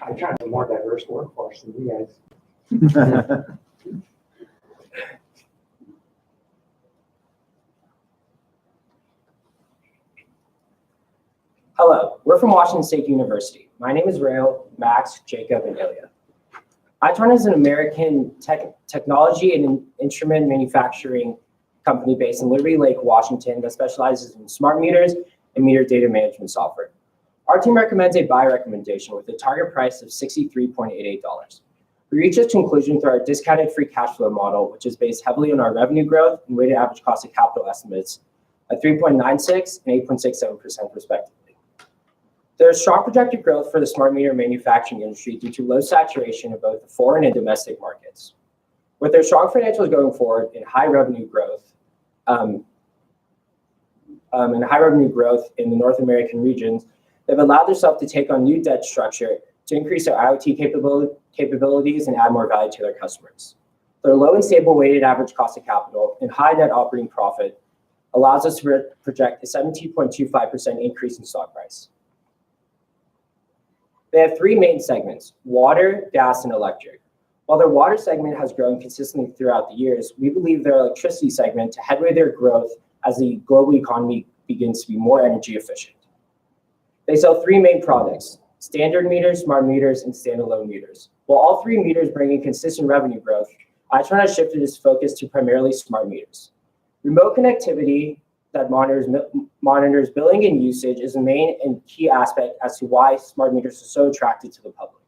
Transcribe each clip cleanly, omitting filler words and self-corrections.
I try to have a more diverse workforce than you guys. Hello, we're from Washington State University. My name is Rael, Max, Jacob, and Ilya. Itron is an American technology and instrument manufacturing company based in Liberty Lake, Washington that specializes in smart meters and meter data management software. Our team recommends a buy recommendation with a target price of $63.88. We reached this conclusion through our discounted free cash flow model, which is based heavily on our revenue growth and weighted average cost of capital estimates at 3.96 and 8.67% respectively. There is strong projected growth for the smart meter manufacturing industry due to low saturation of both the foreign and domestic markets. With their strong financials going forward and high revenue growth, in the North American regions, they've allowed themselves to take on new debt structure to increase their IoT capabilities and add more value to their customers. Their low and stable weighted average cost of capital and high net operating profit allows us to project a 17.25% increase in stock price. They have three main segments: water, gas, and electric. While their water segment has grown consistently throughout the years, we believe their electricity segment to headway their growth as the global economy begins to be more energy efficient. They sell three main products: standard meters, smart meters, and standalone meters. While all three meters bring in consistent revenue growth, Itron has shifted its focus to primarily smart meters. Remote connectivity that monitors billing and usage is the main and key aspect as to why smart meters are so attractive to the public.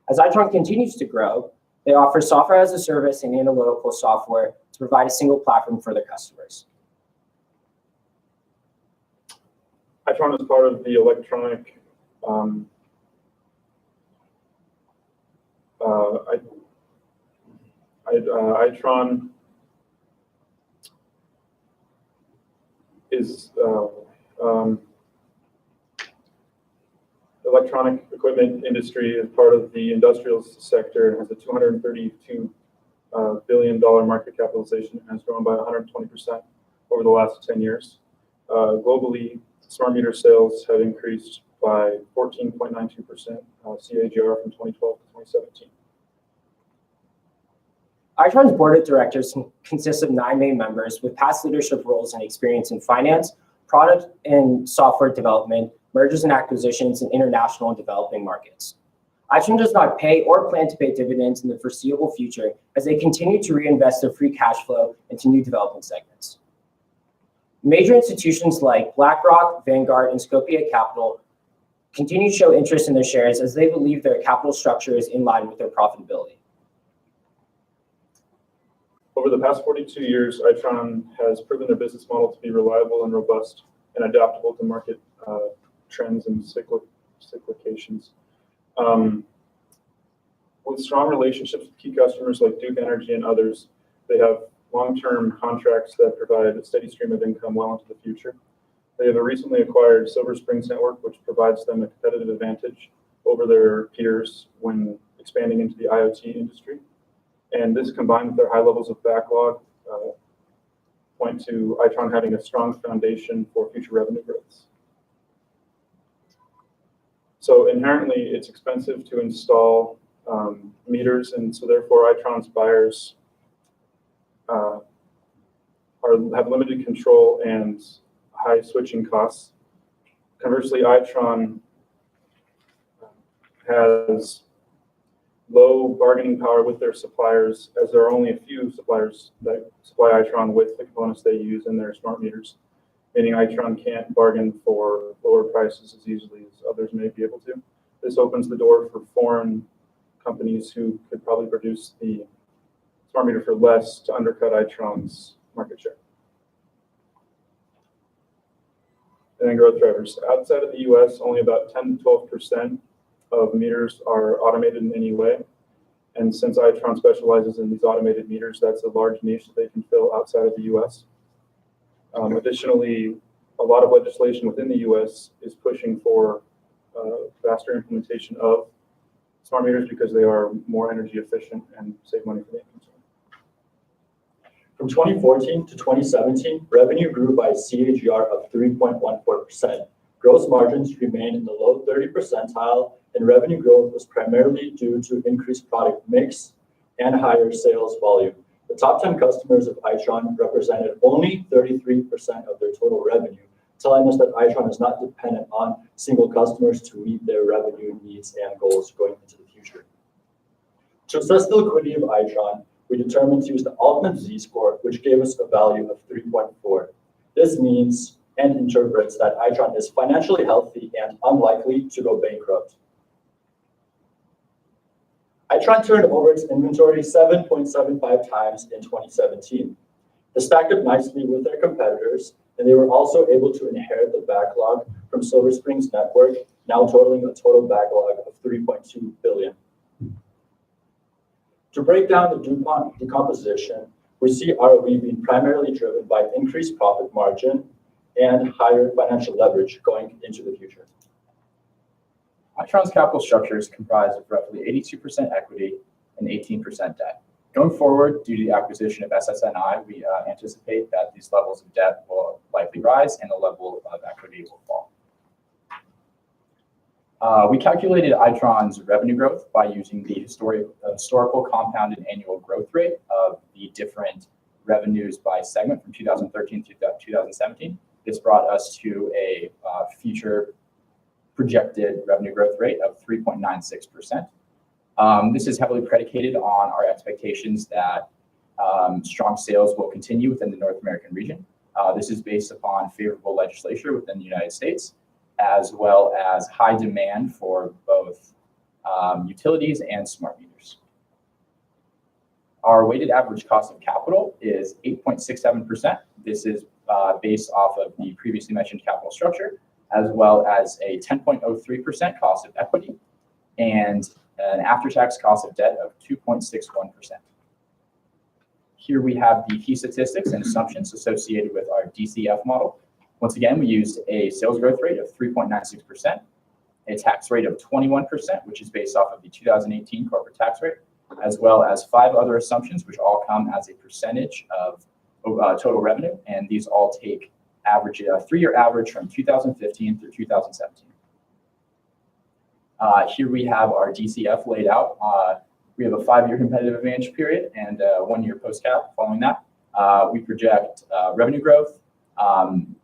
As Itron continues to grow, they offer software as a service and analytical software to provide a single platform for their customers. Itron is part of the electronic Itron is electronic equipment industry is part of the industrial sector and has a $232 billion market capitalization and has grown by 120% over the last 10 years. Globally, smart meter sales have increased by 14.92% CAGR from 2012 to 2017. Itron's board of directors consists of 9 main members with past leadership roles and experience in finance, product and software development, mergers and acquisitions, and international and developing markets. Itron does not pay or plan to pay dividends in the foreseeable future as they continue to reinvest their free cash flow into new development segments. Major institutions like BlackRock, Vanguard, and Scopia Capital continue to show interest in their shares as they believe their capital structure is in line with their profitability. Over the past 42 years, Itron has proven their business model to be reliable and robust and adaptable to market trends and cyclications. With strong relationships with key customers like Duke Energy and others, they have long-term contracts that provide a steady stream of income well into the future. They have recently acquired Silver Springs Network, which provides them a competitive advantage over their peers when expanding into the IoT industry. And this combined with their high levels of backlog point to Itron having a strong foundation for future revenue growths. So inherently, it's expensive to install meters, and so therefore Itron's buyers have limited control and high switching costs. Conversely, Itron has low bargaining power with their suppliers, as there are only a few suppliers that supply Itron with the components they use in their smart meters, meaning Itron can't bargain for lower prices as easily as others may be able to. This opens the door for foreign companies who could probably produce the smart meter for less to undercut Itron's market share. And then growth drivers. Outside of the US, only about 10 to 12% of meters are automated in any way. And since Itron specializes in these automated meters, that's a large niche that they can fill outside of the US. Additionally, a lot of legislation within the US is pushing for faster implementation of smart meters because they are more energy efficient and save money for the end consumer. From 2014 to 2017, revenue grew by a CAGR of 3.14%, Gross margins remained in the low 30 percentile, and revenue growth was primarily due to increased product mix and higher sales volume. The top 10 customers of Itron represented only 33% of their total revenue, telling us that Itron is not dependent on single customers to meet their revenue needs and goals going into the future. To assess the liquidity of Itron, we determined to use the Ultimate Z-score, which gave us a value of 3.4. This means and interprets that Itron is financially healthy and unlikely to go bankrupt. Itron turned over its inventory 7.75 times in 2017. This stacked up nicely with their competitors, and they were also able to inherit the backlog from Silver Spring's network, now totaling a total backlog of $3.2 billion. To break down the DuPont decomposition, we see ROE being primarily driven by increased profit margin and higher financial leverage going into the future. Itron's capital structure is comprised of roughly 82% equity and 18% debt. Going forward, due to the acquisition of SSNI, we anticipate that these levels of debt will likely rise and the level of equity will fall. We calculated Itron's revenue growth by using the historical compounded annual growth rate of the different revenues by segment from 2013 to 2017. This brought us to a future projected revenue growth rate of 3.96%. This is heavily predicated on our expectations that strong sales will continue within the North American region. This is based upon favorable legislation within the United States, as well as high demand for both utilities and smart meters. Our weighted average cost of capital is 8.67%. This is based off of the previously mentioned capital structure, as well as a 10.03% cost of equity and an after-tax cost of debt of 2.61%. Here we have the key statistics and assumptions associated with our DCF model. Once again, we used a sales growth rate of 3.96%, a tax rate of 21%, which is based off of the 2018 corporate tax rate, as well as 5 other assumptions, which all come as a percentage of total revenue, and these all take average 3-year average from 2015 through 2017. Here we have our DCF laid out. We have a 5-year competitive advantage period and 1-year post-cap following that. We project revenue growth,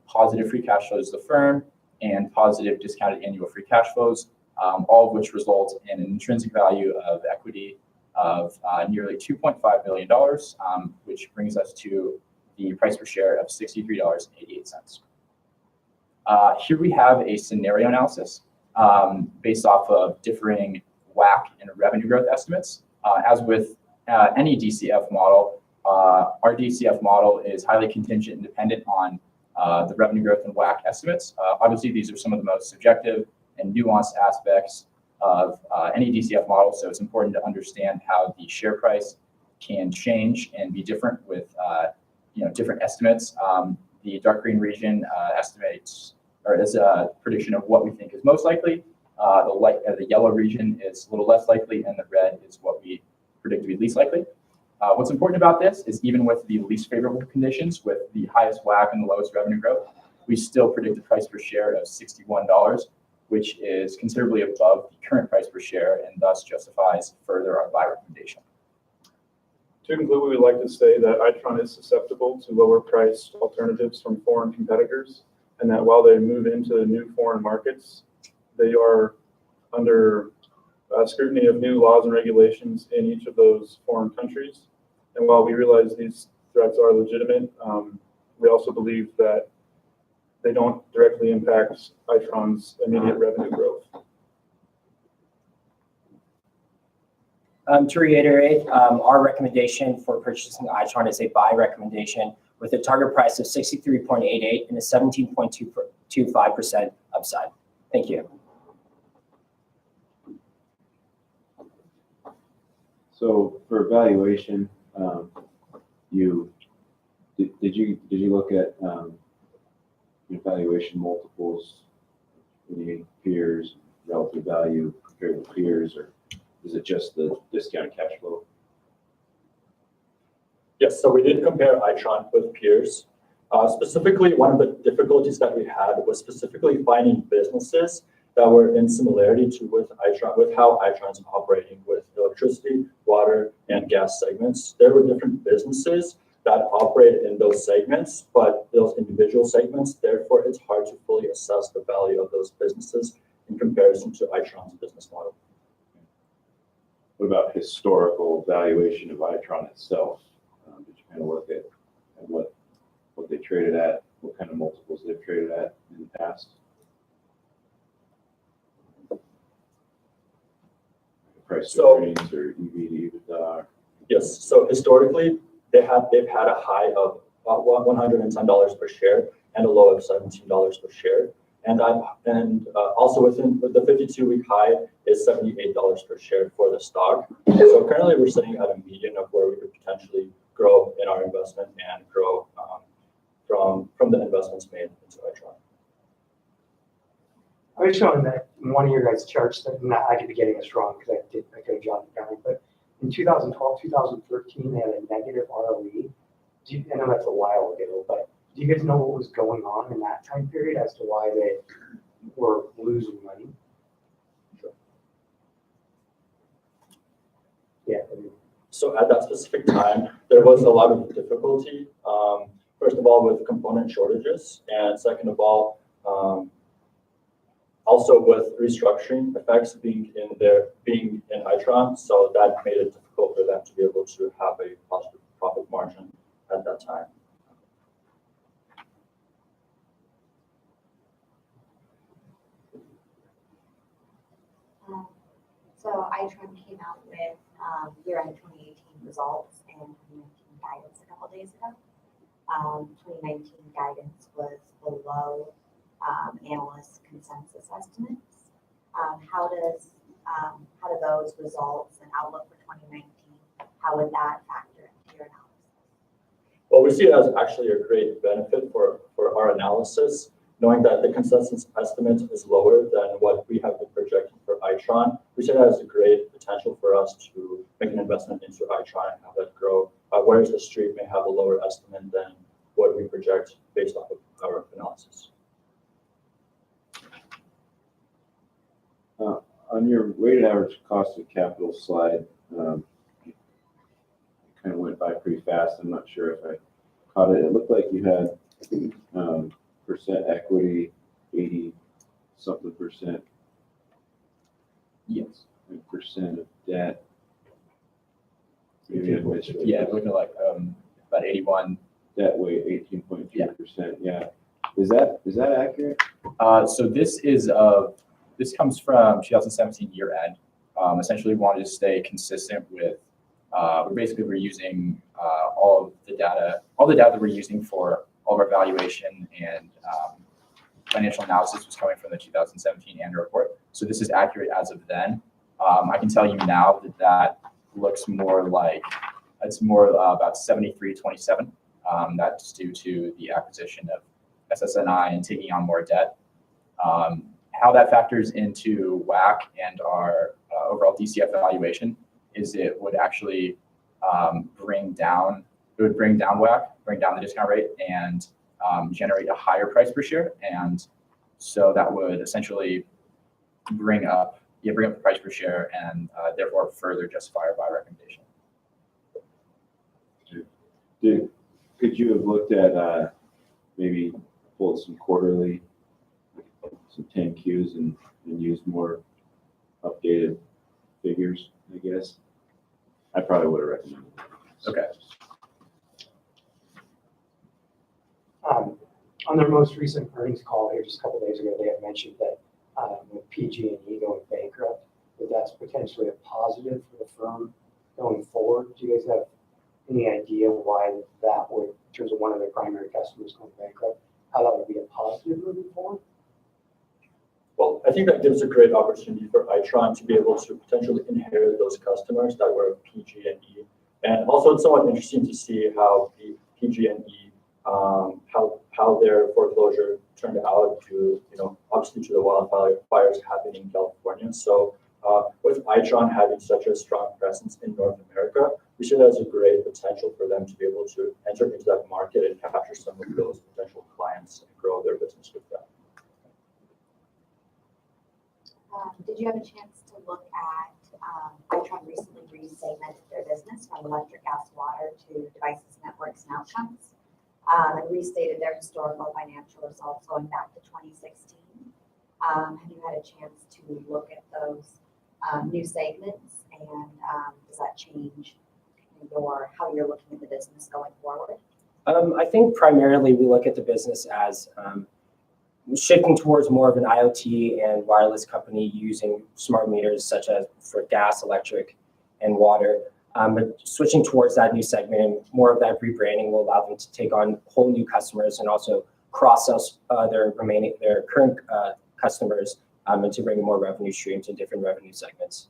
positive free cash flows to the firm, and positive discounted annual free cash flows, all of which result in an intrinsic value of equity of nearly $2.5 billion, which brings us to the price per share of $63.88. Here we have a scenario analysis based off of differing WACC and revenue growth estimates. As with any DCF model, our DCF model is highly contingent and dependent on the revenue growth and WACC estimates. Obviously, these are some of the most subjective and nuanced aspects of any DCF model, so it's important to understand how the share price can change and be different with different estimates. The dark green region estimates or is a prediction of what we think is most likely. The yellow region is a little less likely, and the red is what we predict to be least likely. What's important about this is even with the least favorable conditions, with the highest WACC and the lowest revenue growth, we still predict a price per share of $61, which is considerably above the current price per share and thus justifies further our buy recommendation. To conclude, we would like to say that Itron is susceptible to lower priced alternatives from foreign competitors, and that while they move into new foreign markets, they are under scrutiny of new laws and regulations in each of those foreign countries. And while we realize these threats are legitimate, we also believe that they don't directly impact Itron's immediate revenue growth. To reiterate, our recommendation for purchasing Itron is a buy recommendation with a target price of 63.88 and a 17.25% upside. Thank you. So for valuation, did you look at valuation multiples, any peers, relative value compared to peers, or is it just the discounted cash flow? Yes, so we did compare Itron with peers. Specifically, one of the difficulties that we had was specifically finding businesses that were in similarity to with how Itron's operating with electricity, water, and gas segments. There were different businesses that operate in those segments, but those individual segments, therefore, it's hard to fully assess the value of those businesses in comparison to Itron's business model. What about historical valuation of Itron itself? Did you kind of look at what they traded at, what kind of multiples they've traded at in the past? Price to earnings or EV to EBITDA? Yes, so historically, they've had a high of $110 per share and a low of $17 per share. And also with the 52-week high is $78 per share for the stock. So currently we're sitting at a median of where we could potentially grow in our investment and grow from the investments made into Itron. I was showing that in one of your guys' charts that I could be getting this wrong because I could have jotted it down, but in 2012, 2013, they had a negative ROE. I know that's a while ago, but do you guys know what was going on in that time period as to why they were losing money? Sure. Yeah. So at that specific time, there was a lot of difficulty. First of all, with component shortages, and second of all, also with restructuring effects being in Itron, so that made it difficult for them to be able to have a positive profit margin at that time. So Itron came out with year-end 2018 results and 2019 guidance a couple days ago. 2019 guidance was below analyst consensus estimates. How do those results and outlook for 2019, how would that factor into your analysis? Well, we see it as actually a great benefit for our analysis, knowing that the consensus estimate is lower than what we have been projecting for Itron. We see that as a great potential for us to make an investment into Itron and have that grow, whereas the street may have a lower estimate than what we project based off of our analysis. On your weighted average cost of capital slide, it kind of went by pretty fast. I'm not sure if I caught it. It looked like you had percent equity, 80-something percent. Yes. And percent of debt. Yeah, looking like about 81. Debt weight 18.2%. Yeah. Is that accurate? So this comes from 2017 year end. Essentially, we wanted to stay consistent with. We're using all the data that we're using for all of our valuation and financial analysis was coming from the 2017 annual report. So this is accurate as of then. I can tell you now that looks more like it's more about 73-27. That's due to the acquisition of SSNI and taking on more debt. How that factors into WACC and our overall DCF evaluation is it would actually bring down WACC, bring down the discount rate, and generate a higher price per share. And so that would essentially bring up the price per share and therefore further justify our buy recommendation. Could you have looked at maybe pulled some quarterly, some 10Qs and used more updated figures, I guess? I probably would have recommended it. Okay. On their most recent earnings call here just a couple of days ago, they had mentioned that with PG&E going bankrupt, that's potentially a positive for the firm going forward. Do you guys have any idea why that would, in terms of one of their primary customers going bankrupt, how that would be a positive moving forward? Well, I think that gives a great opportunity for Itron to be able to potentially inherit those customers that were PG&E. And also it's somewhat interesting to see how the PG&E, how their foreclosure turned out to, obviously to the wildfires happening in California. So with Itron having such a strong presence in North America, we see that as a great potential for them to be able to enter into that market and capture some of those potential clients and grow their business with them. Did you have a chance to look at, Itron recently resegmented their business from electric, gas, water to devices, networks, and outcomes, and restated their historical financial results going back to 2016. Have you had a chance to look at those new segments, and does that change how you're looking at the business going forward? I think primarily we look at the business as shifting towards more of an IoT and wireless company using smart meters such as for gas, electric, and water. But switching towards that new segment and more of that rebranding will allow them to take on whole new customers and also cross-sell their current customers and to bring more revenue streams and different revenue segments.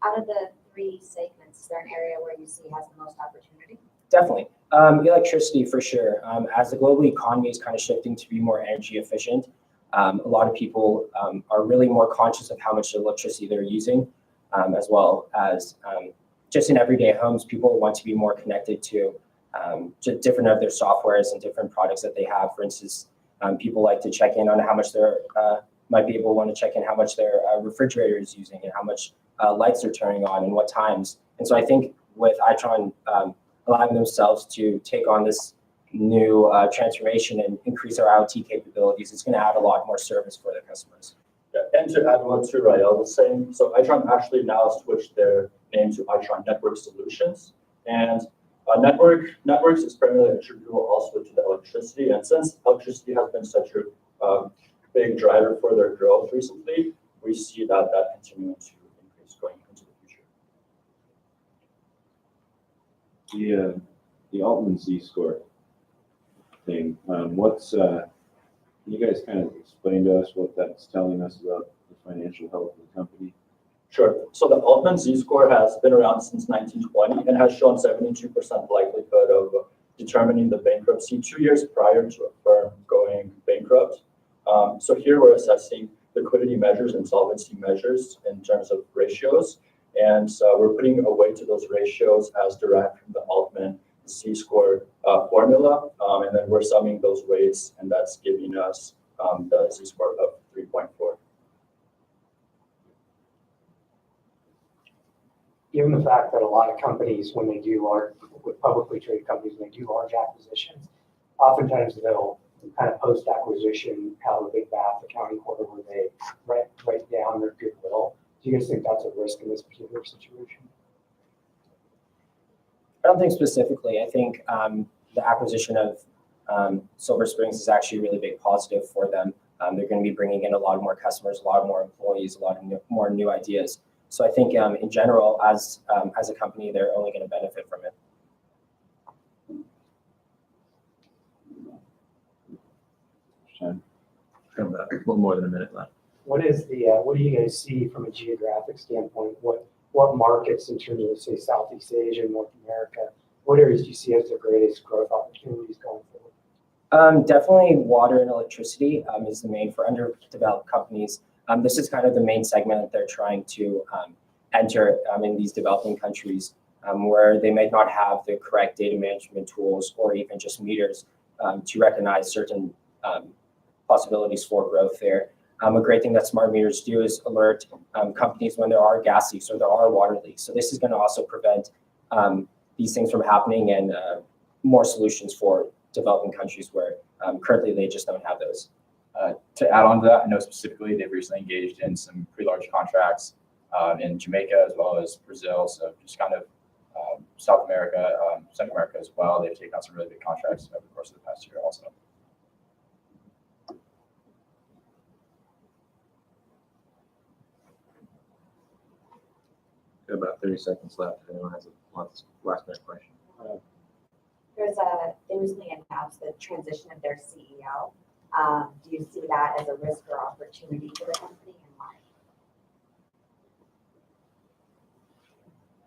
Out of the three segments, is there an area where you see has the most opportunity? Definitely. Electricity for sure. As the global economy is kind of shifting to be more energy efficient, a lot of people are really more conscious of how much electricity they're using, as well as just in everyday homes, people want to be more connected to just different of their softwares and different products that they have. For instance, people like to check in on how much their might be able to want to check in how much their refrigerator is using and how much lights are turning on and what times. And so I think with Itron allowing themselves to take on this new transformation and increase our IoT capabilities, it's going to add a lot more service for their customers. Yeah, and to add what Rael was saying, so Itron actually now switched their name to Itron Network Solutions, and networks is primarily attributable also to the electricity, and since electricity has been such a big driver for their growth recently, we see that continuing to increase going into the future. The Altman Z-score thing, can you guys kind of explain to us what that's telling us about the financial health of the company? Sure. So the Altman Z-score has been around since 1920 and has shown 72% likelihood of determining the bankruptcy 2 years prior to a firm going bankrupt. So here we're assessing liquidity measures and solvency measures in terms of ratios. And so we're putting a weight to those ratios as derived from the Altman Z-score formula. And then we're summing those weights, and that's giving us the Z-score of 3.4. Given the fact that a lot of companies, when they do with publicly traded companies, when they do large acquisitions, oftentimes they'll kind of post-acquisition have a big bath accounting quarter where they write down their goodwill. Do you guys think that's a risk in this particular situation? I don't think specifically. I think the acquisition of Silver Springs is actually a really big positive for them. They're going to be bringing in a lot more customers, a lot more employees, a lot of more new ideas. So I think in general, as a company, they're only going to benefit from it. A little more than a minute left. What do you guys see from a geographic standpoint? What markets in terms of, say, Southeast Asia, North America, what areas do you see as the greatest growth opportunities going forward? Definitely water and electricity is the main for underdeveloped companies. This is kind of the main segment that they're trying to enter in these developing countries where they may not have the correct data management tools or even just meters to recognize certain possibilities for growth there. A great thing that smart meters do is alert companies when there are gas leaks or there are water leaks. So this is going to also prevent these things from happening and more solutions for developing countries where currently they just don't have those. To add on to that, I know specifically they've recently engaged in some pretty large contracts in Jamaica as well as Brazil. So just kind of South America, Central America as well. They've taken on some really big contracts over the course of the past year also. Got about 30 seconds left. If anyone has a last minute question. They recently announced the transition of their CEO. Do you see that as a risk or opportunity for the company, and why?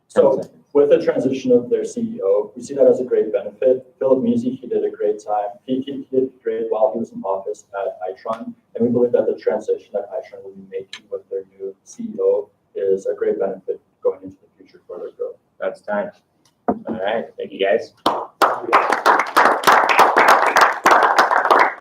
So with the transition of their CEO, we see that as a great benefit. Philip Mizzi, he did a great time. He did great while he was in office at Itron, and we believe that the transition that Itron will be making with their new CEO is a great benefit going into the future for their growth. That's time. right, thank you guys.